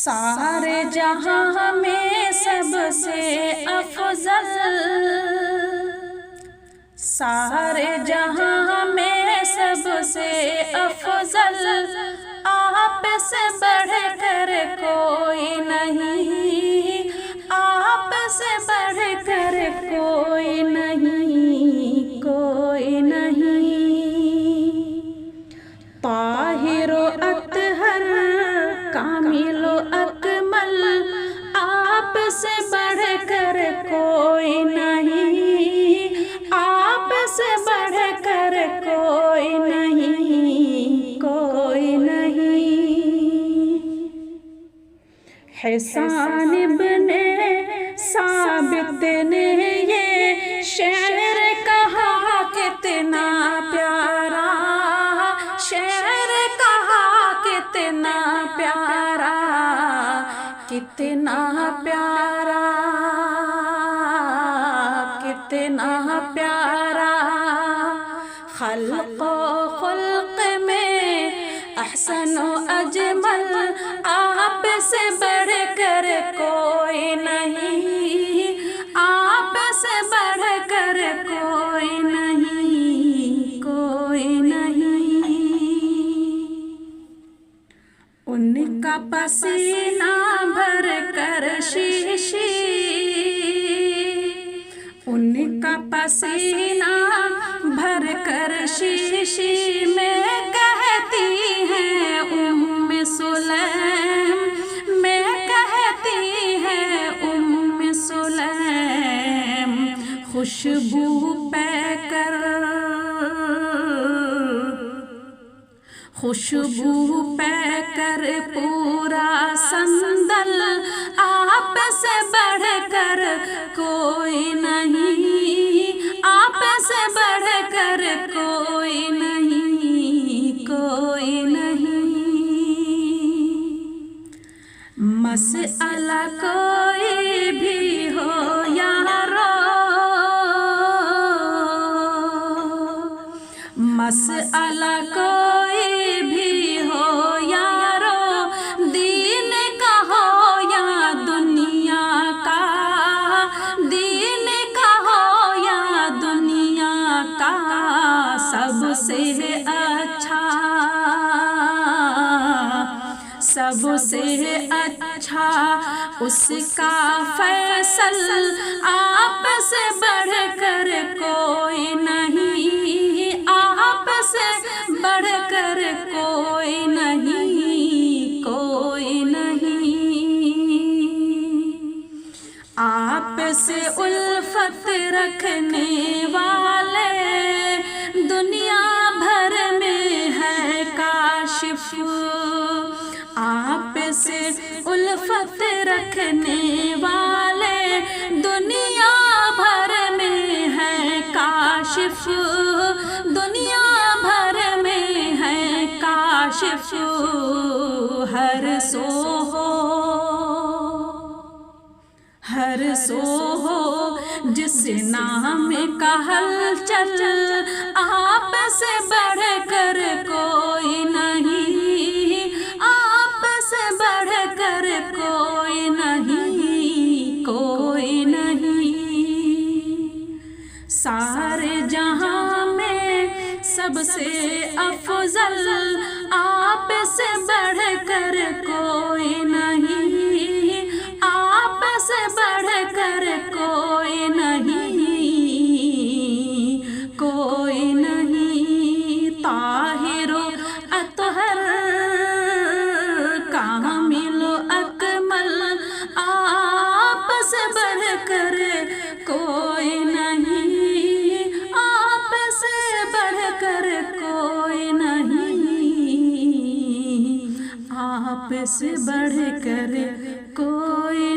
سارے جہاں میں سب سے افضل، سارے جہاں میں سب سے افضل، آپ سے بڑھ کر کوئی نہیں، آپ سے بڑھ کر کوئی نہیں، کوئی نہیں۔ طاہر و اطہر کامل و اکمل، آپ سے بڑھ کر کوئی نہیں، آپ سے بڑھ کر کوئی نہیں، کوئی نہیں۔ حسان ابن ثابت نے یہ شعر کہا کتنا پیارا، شعر کہا کتنا پیارا، کتنا پیارا، کتنا پیارا۔ خلق و خلق میں احسن و اجمل، آپ سے بڑھ کر کوئی نہیں، آپ سے بڑھ کر کوئی نہیں، کوئی نہیں۔ ان کا پسینہ بھر کر شیشی، ان کا پسینہ بھر کر شیشی میں کہتی ہیں ام سلیم، میں کہتی ہیں ام سلیم، خوشبو پے کر، خوشبو پے کر پورا سندل، آپ سے بڑھ کر کوئی نہیں، آپ سے بڑھ کر کوئی نہیں، کوئی نہیں۔ مسئلہ کوئی بھی ہو یارو، مسئلہ کوئی بھی ہو یارو، دین کا ہو یا دنیا کا، دین کا ہو یا دنیا کا، سب سے اچھا، سب سے اچھا اس کا فیصل، آپ سے بڑھ کر کوئی نہیں، آپ سے بڑھ کر کوئی نہیں، کوئی نہیں۔ آپ سے الفت رکھنے والے دنیا بھر میں ہے کاشف، آپ سے الفت رکھنے والے دنیا بھر میں ہے کاشف، دنیا بھر میں ہے کاشف۔ ہر سو ہو، ہر سو ہو جس نام کا ہلچل، آپ سے بڑھ کر کوئی نہیں، آپ سے بڑھ کر کوئی نہیں، کوئی نہیں۔ سارے جہاں میں سب سے افضل، آپ سے بڑھ کر کوئی نہیں، آپ سے بڑھ کر کوئی نہیں، کوئی نہیں۔ طاہر و اطہر کامل و اکمل، آپ سے بڑھ کر کوئی نہیں، آپ سے بڑھ کر کوئی نہیں، آپ سے بڑھ کر کوئی